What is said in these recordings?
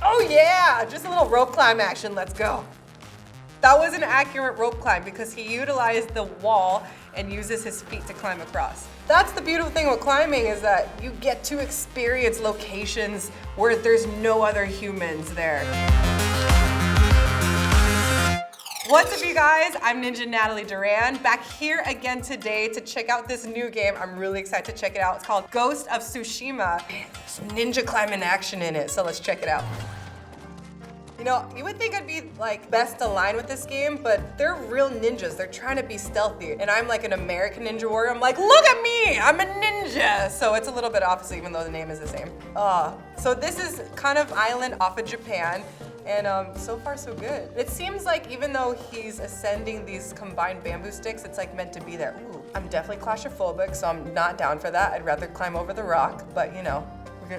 Oh yeah, just a little rope climb action, let's go. That was an accurate rope climb because he utilized the wall and uses his feet to climb across. That's the beautiful thing with climbing, is that you get to experience locations where there's no other humans there. What's up, you guys? I'm Ninja Natalie Duran, back here again today to check out this new game. I'm really excited to check it out. It's called Ghost of Tsushima. There's ninja climbing action in it, so let's check it out. You know, you would think I'd be like best aligned with this game, but they're real ninjas. They're trying to be stealthy. And I'm like an American ninja warrior. I'm like, look at me, I'm a ninja. So it's a little bit opposite, even though the name is the same. So this is kind of island off of Japan. And so far so good. It seems like even though he's ascending these combined bamboo sticks, it's like meant to be there. Ooh, I'm definitely claustrophobic, so I'm not down for that. I'd rather climb over the rock, but you know,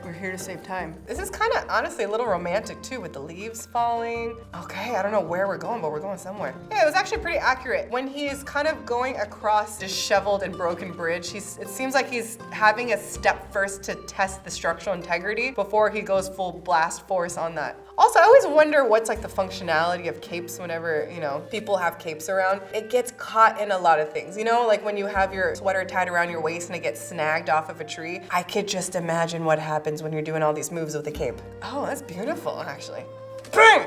we're here to save time. This is kind of honestly a little romantic too, with the leaves falling. Okay, I don't know where we're going, but we're going somewhere. Yeah, it was actually pretty accurate. When he's kind of going across disheveled and broken bridge, it seems like he's having a step first to test the structural integrity before he goes full blast force on that. Also, I always wonder what's like the functionality of capes whenever, you know, people have capes around. It gets caught in a lot of things. You know, like when you have your sweater tied around your waist and it gets snagged off of a tree. I could just imagine what happens when you're doing all these moves with the cape. Oh, that's beautiful, actually. Boom!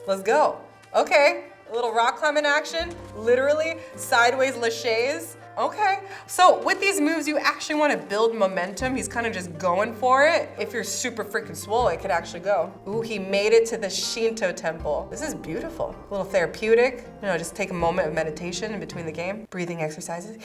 Let's go. Okay, a little rock climbing action. Literally, sideways laches. Okay, so with these moves, you actually want to build momentum. He's kind of just going for it. If you're super freaking swole, it could actually go. Ooh, he made it to the Shinto Temple. This is beautiful. A little therapeutic. You know, just take a moment of meditation in between the game. Breathing exercises.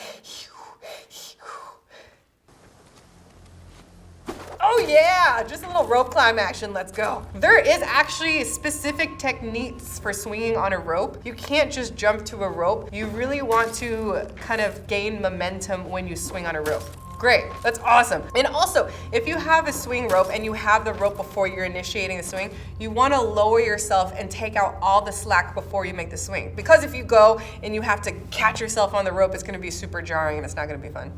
Oh yeah, just a little rope climb action, let's go. There is actually specific techniques for swinging on a rope. You can't just jump to a rope. You really want to kind of gain momentum when you swing on a rope. Great, that's awesome. And also, if you have a swing rope and you have the rope before you're initiating the swing, you wanna lower yourself and take out all the slack before you make the swing. Because if you go and you have to catch yourself on the rope, it's gonna be super jarring and it's not gonna be fun.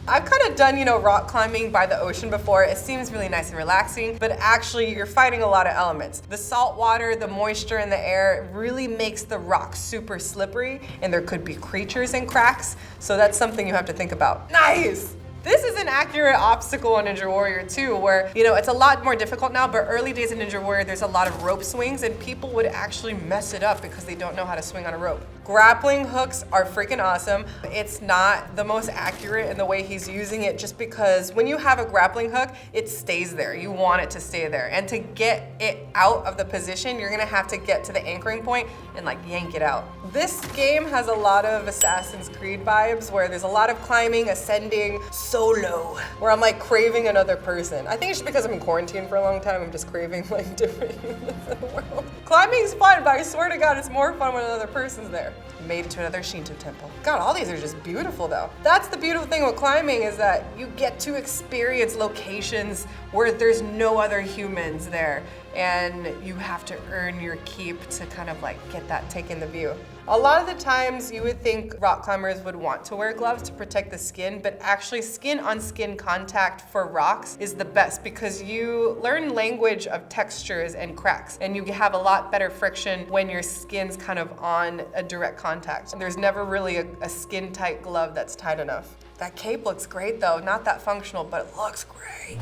I've kind of done, you know, rock climbing by the ocean before. It seems really nice and relaxing, but actually you're fighting a lot of elements. The salt water, the moisture in the air really makes the rock super slippery, and there could be creatures and cracks, so that's something you have to think about. Nice! This is an accurate obstacle in Ninja Warrior 2 where, you know, it's a lot more difficult now, but early days in Ninja Warrior, there's a lot of rope swings and people would actually mess it up because they don't know how to swing on a rope. Grappling hooks are freaking awesome. It's not the most accurate in the way he's using it just because when you have a grappling hook, it stays there. You want it to stay there. And to get it out of the position, you're gonna have to get to the anchoring point and like yank it out. This game has a lot of Assassin's Creed vibes where there's a lot of climbing, ascending, solo, where I'm like craving another person. I think it's just because I'm in quarantine for a long time, I'm just craving like different humans in the world. Climbing's fun, but I swear to God, it's more fun when another person's there. Made it to another Shinto Temple. God, all these are just beautiful though. That's the beautiful thing with climbing, is that you get to experience locations where there's no other humans there, and you have to earn your keep to kind of like get that take in the view. A lot of the times you would think rock climbers would want to wear gloves to protect the skin, but actually skin on skin contact for rocks is the best because you learn language of textures and cracks, and you have a lot better friction when your skin's kind of on a direct contact. And there's never really a skin tight glove that's tight enough. That cape looks great though, not that functional, but it looks great.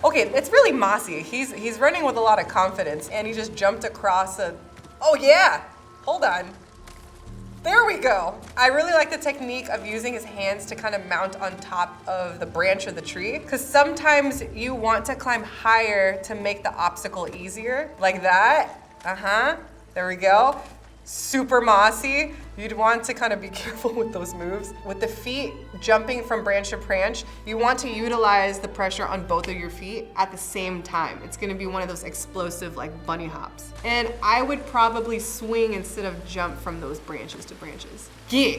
Okay, it's really Mossy. He's running with a lot of confidence and he just jumped across oh yeah, hold on. There we go. I really like the technique of using his hands to kind of mount on top of the branch of the tree, because sometimes you want to climb higher to make the obstacle easier, like that. There we go. Super Mossy. You'd want to kind of be careful with those moves. With the feet jumping from branch to branch, you want to utilize the pressure on both of your feet at the same time. It's gonna be one of those explosive like bunny hops. And I would probably swing instead of jump from those branches to branches. Yeah.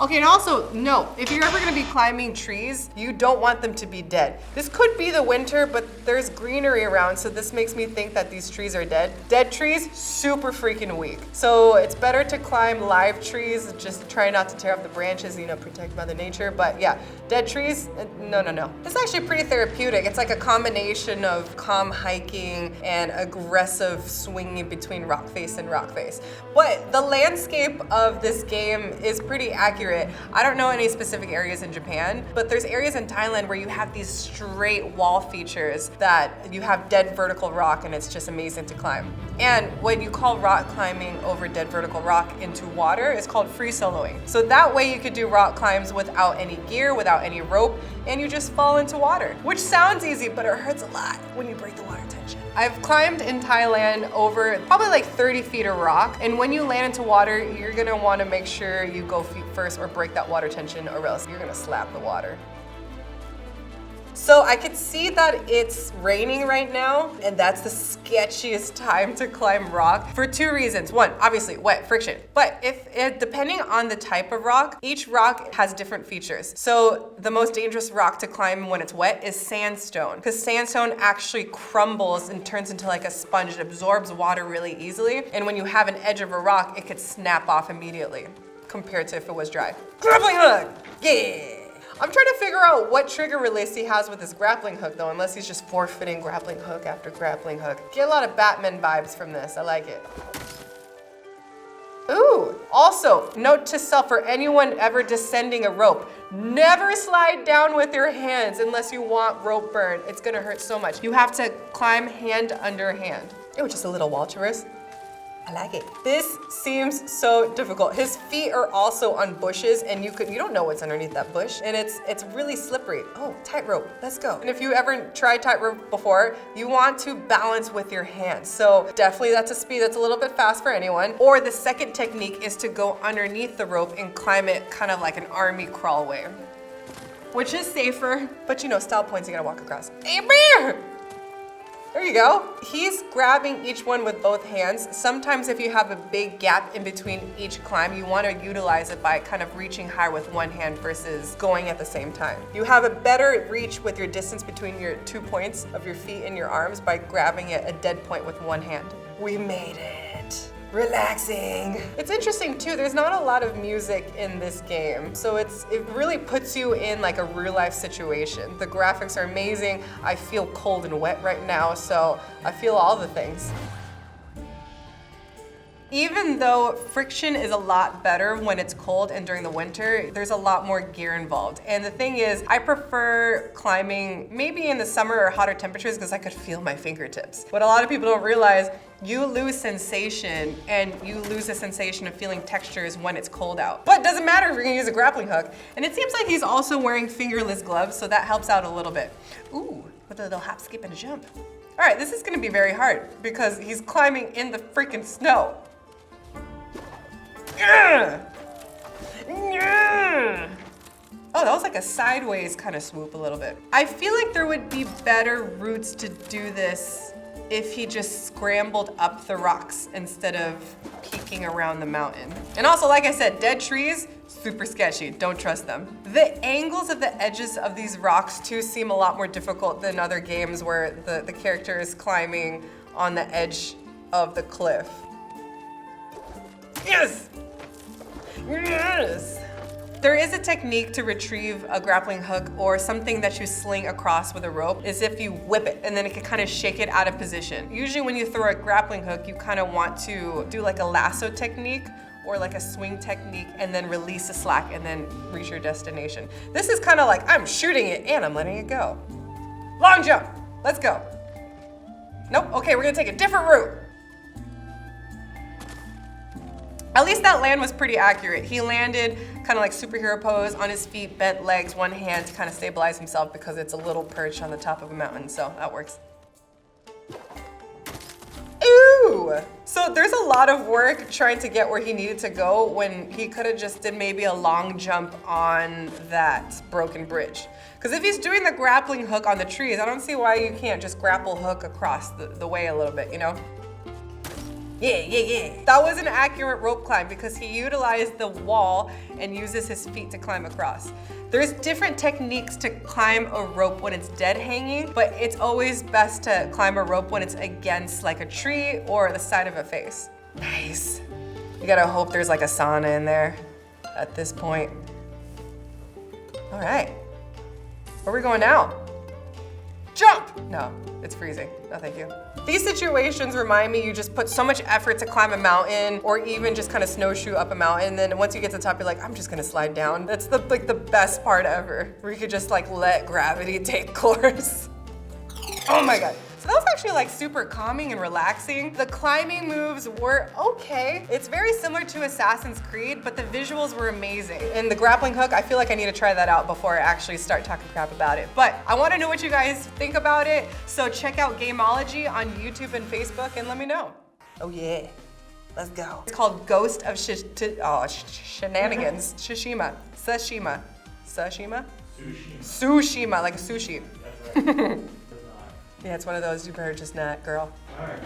Okay, and also, no, if you're ever gonna be climbing trees, you don't want them to be dead. This could be the winter, but there's greenery around, so this makes me think that these trees are dead. Dead trees, super freaking weak. So it's better to climb live trees, just try not to tear off the branches, you know, protect Mother Nature. But yeah, dead trees, no. It's actually pretty therapeutic. It's like a combination of calm hiking and aggressive swinging between rock face and rock face. But the landscape of this game is pretty accurate. I don't know any specific areas in Japan, but there's areas in Thailand where you have these straight wall features that you have dead vertical rock, and it's just amazing to climb. And when you call rock climbing over dead vertical rock into water, it's called free soloing. So that way you could do rock climbs without any gear, without any rope, and you just fall into water, which sounds easy, but it hurts a lot when you break the water tension. I've climbed in Thailand over probably like 30 feet of rock, and when you land into water, you're gonna wanna make sure you go feet first or break that water tension, or else you're gonna slap the water. So I could see that it's raining right now, and that's the sketchiest time to climb rock for two reasons. One, obviously wet, friction. But depending on the type of rock, each rock has different features. So the most dangerous rock to climb when it's wet is sandstone, because sandstone actually crumbles and turns into like a sponge. It absorbs water really easily, and when you have an edge of a rock, it could snap off immediately compared to if it was dry. Grappling hook, yeah! I'm trying to figure out what trigger release he has with his grappling hook though, unless he's just forfeiting grappling hook after grappling hook. Get a lot of Batman vibes from this, I like it. Ooh, also, note to self for anyone ever descending a rope, never slide down with your hands unless you want rope burn. It's gonna hurt so much. You have to climb hand under hand. Ooh, just a little wall traverse. I like it. This seems so difficult. His feet are also on bushes, and you don't know what's underneath that bush, and it's really slippery. Oh, tightrope, let's go. And if you ever tried tightrope before, you want to balance with your hands. So definitely that's a speed that's a little bit fast for anyone. Or the second technique is to go underneath the rope and climb it kind of like an army crawl way, which is safer, but you know, style points you gotta walk across. Hey, bear! There you go. He's grabbing each one with both hands. Sometimes if you have a big gap in between each climb, you want to utilize it by kind of reaching higher with one hand versus going at the same time. You have a better reach with your distance between your 2 points of your feet and your arms by grabbing it a dead point with one hand. We made it. Relaxing. It's interesting too, there's not a lot of music in this game, so it really puts you in like a real life situation. The graphics are amazing. I feel cold and wet right now, so I feel all the things. Even though friction is a lot better when it's cold and during the winter, there's a lot more gear involved. And the thing is, I prefer climbing maybe in the summer or hotter temperatures because I could feel my fingertips. What a lot of people don't realize, you lose sensation, and you lose the sensation of feeling textures when it's cold out. But it doesn't matter if you're gonna use a grappling hook. And it seems like he's also wearing fingerless gloves, so that helps out a little bit. Ooh, with a little hop, skip, and a jump. All right, this is gonna be very hard because he's climbing in the freaking snow. Oh, that was like a sideways kind of swoop a little bit. I feel like there would be better routes to do this if he just scrambled up the rocks instead of peeking around the mountain. And also, like I said, dead trees, super sketchy, don't trust them. The angles of the edges of these rocks too seem a lot more difficult than other games where the character is climbing on the edge of the cliff. Yes! Yes! There is a technique to retrieve a grappling hook or something that you sling across with a rope, is if you whip it and then it can kind of shake it out of position. Usually when you throw a grappling hook, you kind of want to do like a lasso technique or like a swing technique and then release the slack and then reach your destination. This is kind of like I'm shooting it and I'm letting it go. Long jump, let's go. Nope, okay, we're gonna take a different route. At least that land was pretty accurate. He landed kind of like superhero pose on his feet, bent legs, one hand to kind of stabilize himself because it's a little perch on the top of a mountain, so that works. Ooh! So there's a lot of work trying to get where he needed to go when he could have just did maybe a long jump on that broken bridge. Because if he's doing the grappling hook on the trees, I don't see why you can't just grapple hook across the way a little bit, you know? Yeah. That was an accurate rope climb because he utilized the wall and uses his feet to climb across. There's different techniques to climb a rope when it's dead hanging, but it's always best to climb a rope when it's against like a tree or the side of a face. Nice. You gotta hope there's like a sauna in there at this point. All right, where are we going now? Jump! No, it's freezing, no thank you. These situations remind me you just put so much effort to climb a mountain or even just kind of snowshoe up a mountain. And then once you get to the top, you're like, I'm just gonna slide down. That's the best part ever, where you could just like let gravity take course. Oh my God. So that was actually like super calming and relaxing. The climbing moves were okay. It's very similar to Assassin's Creed, but the visuals were amazing. And the grappling hook, I feel like I need to try that out before I actually start talking crap about it. But I wanna know what you guys think about it. So check out Gameology on YouTube and Facebook and let me know. Oh yeah, let's go. It's called Ghost of Shenanigans. Tsushima. Tsushima, like a sushi. That's right. Yeah, it's one of those you better just not, girl. All right.